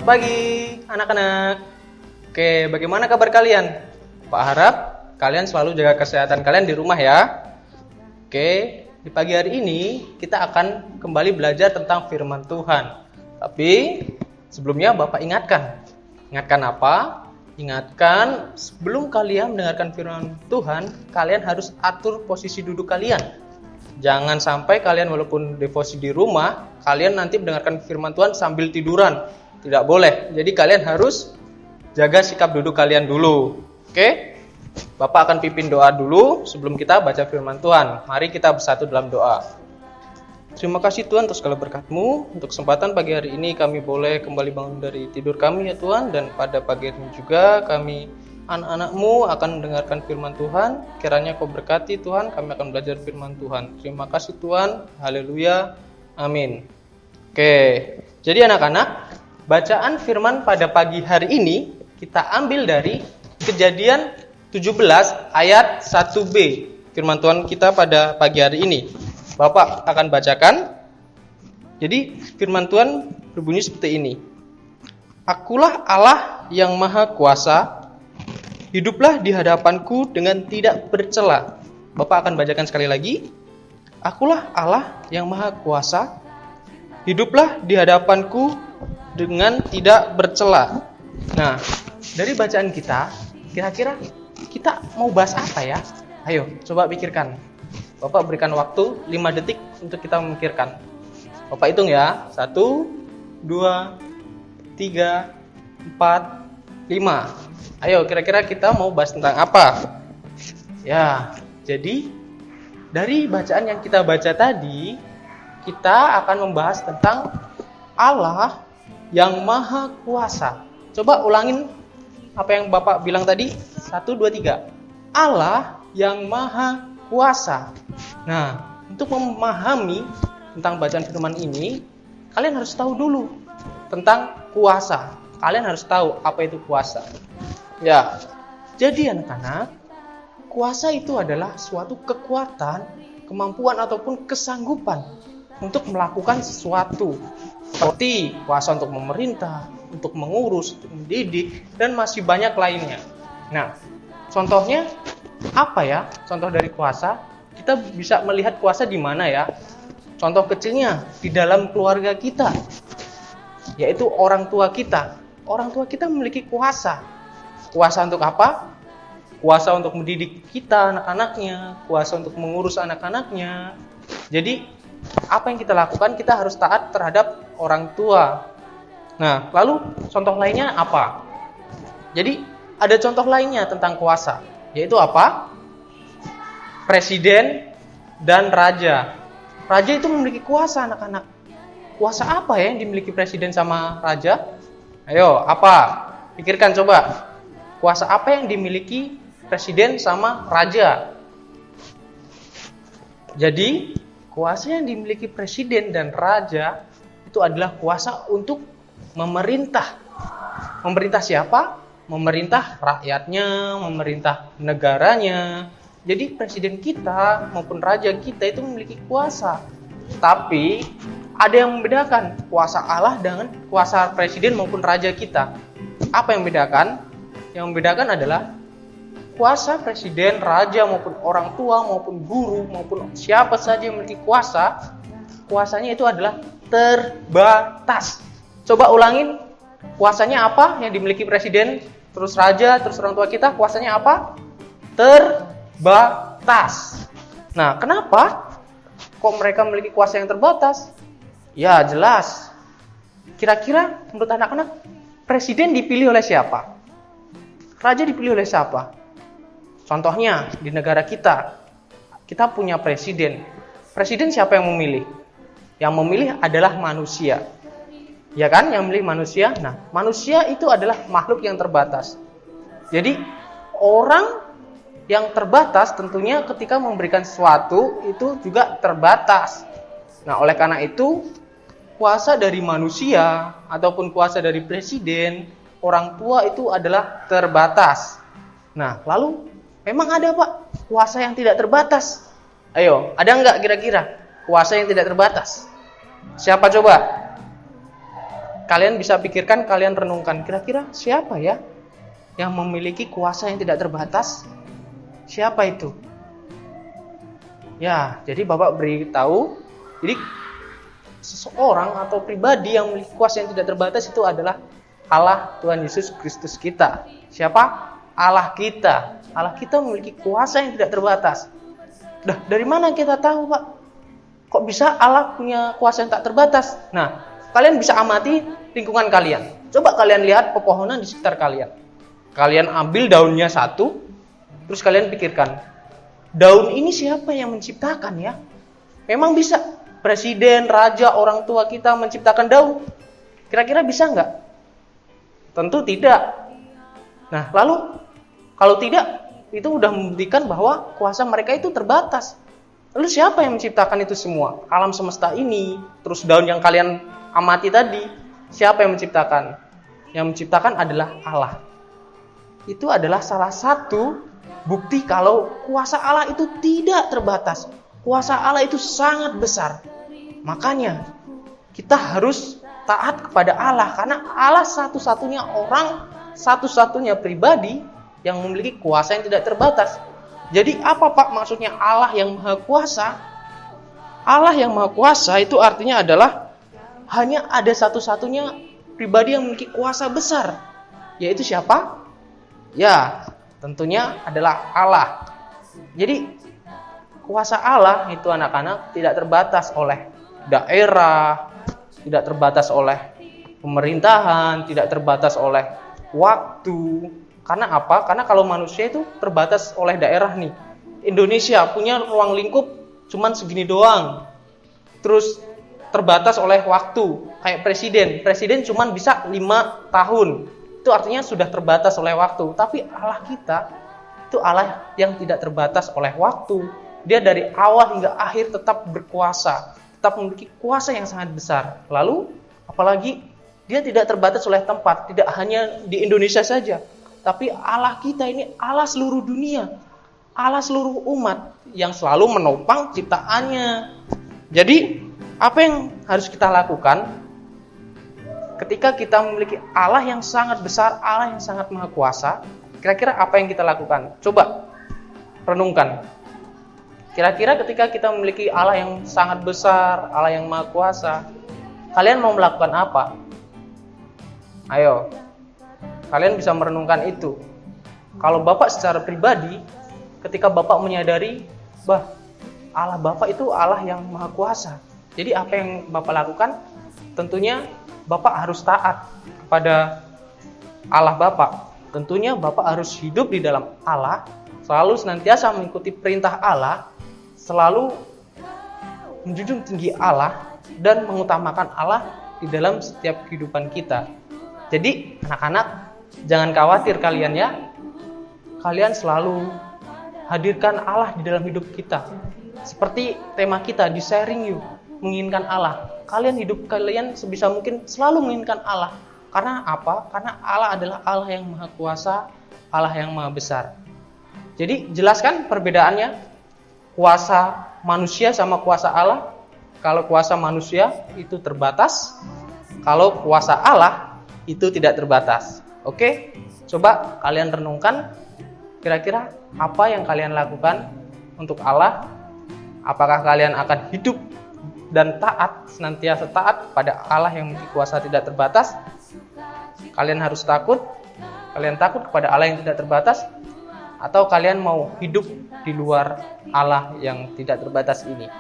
pagi anak-anak. Oke, bagaimana kabar kalian? Pak harap kalian selalu jaga kesehatan kalian di rumah ya. Oke, di pagi hari ini kita akan kembali belajar tentang firman Tuhan. Tapi sebelumnya Bapak ingatkan. Ingatkan apa? Ingatkan sebelum kalian mendengarkan firman Tuhan, kalian harus atur posisi duduk kalian. Jangan sampai kalian walaupun devosi di rumah, kalian nanti mendengarkan firman Tuhan sambil tiduran. Tidak boleh. Jadi kalian harus jaga sikap duduk kalian dulu. Oke? Bapak akan pimpin doa dulu sebelum kita baca firman Tuhan. Mari kita bersatu dalam doa. Terima kasih Tuhan atas segala berkat-Mu. Untuk kesempatan pagi hari ini kami boleh kembali bangun dari tidur kami ya Tuhan. Dan pada pagi hari ini juga kami anak-anak-Mu akan mendengarkan firman Tuhan. Kiranya Kau berkati Tuhan, kami akan belajar firman Tuhan. Terima kasih Tuhan. Haleluya. Amin. Oke, jadi anak-anak, bacaan firman pada pagi hari ini kita ambil dari Kejadian 17 ayat 1b. Firman Tuhan kita pada pagi hari ini. Bapak akan bacakan. Jadi firman Tuhan berbunyi seperti ini. Akulah Allah yang maha kuasa, hiduplah di hadapanku dengan tidak bercela. Bapak akan bacakan sekali lagi. Akulah Allah yang maha kuasa, hiduplah di hadapanku dengan tidak bercela. Nah, dari bacaan kita, kira-kira kita mau bahas apa ya? Ayo, coba pikirkan. Bapak berikan waktu 5 detik untuk kita memikirkan. Bapak hitung ya. 1, 2, 3, 4, 5. Ayo, kira-kira kita mau bahas tentang apa? Ya, jadi dari bacaan yang kita baca tadi, kita akan membahas tentang Allah yang maha kuasa. Coba ulangin apa yang Bapak bilang tadi. 1, 2, 3. Allah yang maha kuasa. Nah, untuk memahami tentang bacaan firman ini, kalian harus tahu dulu tentang kuasa. Kalian harus tahu apa itu kuasa. Ya, jadi anak-anak, kuasa itu adalah suatu kekuatan, kemampuan ataupun kesanggupan untuk melakukan sesuatu. Seperti kuasa untuk memerintah, untuk mengurus, untuk mendidik, dan masih banyak lainnya. Nah, contohnya apa ya? Contoh dari kuasa, kita bisa melihat kuasa di mana ya? Contoh kecilnya di dalam keluarga kita, yaitu orang tua kita. Orang tua kita memiliki kuasa. Kuasa untuk apa? Kuasa untuk mendidik kita, anak-anaknya. Kuasa untuk mengurus anak-anaknya. Jadi, apa yang kita lakukan? Kita harus taat terhadap orang tua. Nah, lalu contoh lainnya apa? Jadi, ada contoh lainnya tentang kuasa. Yaitu apa? Presiden dan raja. Raja itu memiliki kuasa, anak-anak. Kuasa apa ya yang dimiliki presiden sama raja? Ayo, apa? Pikirkan coba. Kuasa apa yang dimiliki presiden sama raja? Jadi, kuasa yang dimiliki presiden dan raja itu adalah kuasa untuk memerintah. Memerintah siapa? Memerintah rakyatnya, memerintah negaranya. Jadi presiden kita maupun raja kita itu memiliki kuasa. Tapi ada yang membedakan kuasa Allah dengan kuasa presiden maupun raja kita. Apa yang membedakan? Yang membedakan adalah kuasa presiden, raja maupun orang tua maupun guru maupun siapa saja yang memiliki kuasa, kuasanya itu adalah terbatas. Coba ulangin, kuasanya apa yang dimiliki presiden, terus raja, terus orang tua kita, kuasanya apa? Terbatas. Nah, kenapa kok mereka memiliki kuasa yang terbatas? Ya, jelas. Kira-kira menurut anak-anak, presiden dipilih oleh siapa? Raja dipilih oleh siapa? Contohnya, di negara kita punya presiden. Presiden siapa yang memilih? Yang memilih adalah manusia. Ya kan, yang memilih manusia. Nah, manusia itu adalah makhluk yang terbatas. Jadi, orang yang terbatas tentunya ketika memberikan sesuatu itu juga terbatas. Nah, oleh karena itu, kuasa dari manusia ataupun kuasa dari presiden, orang tua itu adalah terbatas. Nah, lalu memang ada Pak kuasa yang tidak terbatas? Ayo, ada nggak kira-kira kuasa yang tidak terbatas? Siapa coba? kalian bisa pikirkan, kalian renungkan, kira-kira siapa ya yang memiliki kuasa yang tidak terbatas? Siapa itu? Ya, jadi Bapak beritahu, jadi seseorang atau pribadi yang memiliki kuasa yang tidak terbatas itu adalah Allah Tuhan Yesus Kristus kita. Siapa? Allah kita. Allah kita memiliki kuasa yang tidak terbatas. Dah, dari mana kita tahu, Pak? Kok bisa Allah punya kuasa yang tak terbatas? Nah, kalian bisa amati lingkungan kalian. Coba kalian lihat pepohonan di sekitar kalian. Kalian ambil daunnya satu, terus kalian pikirkan, daun ini siapa yang menciptakan ya? Memang bisa presiden, raja, orang tua kita menciptakan daun? Kira-kira bisa nggak? Tentu tidak. Nah, lalu kalau tidak, itu udah membuktikan bahwa kuasa mereka itu terbatas. Lalu siapa yang menciptakan itu semua? Alam semesta ini, terus daun yang kalian amati tadi, siapa yang menciptakan? Yang menciptakan adalah Allah. Itu adalah salah satu bukti kalau kuasa Allah itu tidak terbatas. Kuasa Allah itu sangat besar. Makanya kita harus taat kepada Allah, karena Allah satu-satunya orang, satu-satunya pribadi yang memiliki kuasa yang tidak terbatas. Jadi apa Pak maksudnya Allah yang Maha Kuasa? Allah yang Maha Kuasa itu artinya adalah hanya ada satu-satunya pribadi yang memiliki kuasa besar. Yaitu siapa? Ya, tentunya adalah Allah. Jadi kuasa Allah itu anak-anak tidak terbatas oleh daerah, tidak terbatas oleh pemerintahan, tidak terbatas oleh waktu. Karena apa? Karena kalau manusia itu terbatas oleh daerah nih. Indonesia punya ruang lingkup cuman segini doang. Terus terbatas oleh waktu. Kayak presiden cuman bisa 5 tahun. Itu artinya sudah terbatas oleh waktu. Tapi Allah kita itu Allah yang tidak terbatas oleh waktu. Dia dari awal hingga akhir tetap berkuasa, tetap memiliki kuasa yang sangat besar. Lalu apalagi dia tidak terbatas oleh tempat, tidak hanya di Indonesia saja, tapi Allah kita ini Allah seluruh dunia, Allah seluruh umat yang selalu menopang ciptaannya. Jadi apa yang harus kita lakukan ketika kita memiliki Allah yang sangat besar, Allah yang sangat maha kuasa? Kira-kira apa yang kita lakukan? Coba renungkan. Kira-kira ketika kita memiliki Allah yang sangat besar, Allah yang maha kuasa, kalian mau melakukan apa? Ayo, kalian bisa merenungkan itu. Kalau Bapak secara pribadi, ketika Bapak menyadari bahwa Allah Bapak itu Allah yang maha kuasa, jadi apa yang Bapak lakukan? Tentunya Bapak harus taat kepada Allah Bapak. Tentunya Bapak harus hidup di dalam Allah, selalu senantiasa mengikuti perintah Allah, selalu menjunjung tinggi Allah, dan mengutamakan Allah di dalam setiap kehidupan kita. Jadi anak-anak, jangan khawatir kalian ya. Kalian selalu hadirkan Allah di dalam hidup kita. Seperti tema kita di Sharing You, menginginkan Allah. Hidup kalian sebisa mungkin selalu menginginkan Allah. Karena apa? Karena Allah adalah Allah yang maha kuasa, Allah yang maha besar. Jadi jelaskan perbedaannya kuasa manusia sama kuasa Allah. Kalau kuasa manusia itu terbatas, kalau kuasa Allah itu tidak terbatas. Oke? Coba kalian renungkan, kira-kira apa yang kalian lakukan untuk Allah? Apakah kalian akan hidup dan taat, senantiasa taat pada Allah yang memiliki kuasa tidak terbatas? Kalian harus takut? Kalian takut kepada Allah yang tidak terbatas? Atau kalian mau hidup di luar Allah yang tidak terbatas ini?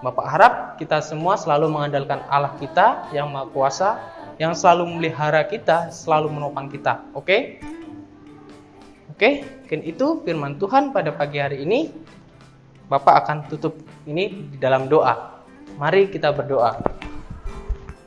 Bapak harap kita semua selalu mengandalkan Allah kita yang maha kuasa, yang selalu memelihara kita, selalu menopang kita. Oke? Oke, mungkin itu firman Tuhan pada pagi hari ini. Bapak akan tutup ini di dalam doa. Mari kita berdoa.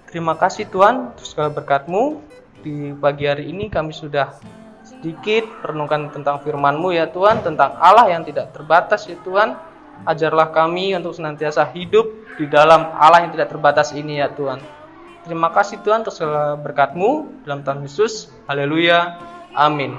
Terima kasih Tuhan untuk segala berkat-Mu. Di pagi hari ini kami sudah sedikit merenungkan tentang firman-Mu ya Tuhan, tentang Allah yang tidak terbatas ya Tuhan. Ajarlah kami untuk senantiasa hidup di dalam Allah yang tidak terbatas ini ya Tuhan. Terima kasih Tuhan untuk segala berkat-Mu dalam Tuhan Yesus. Haleluya. Amin.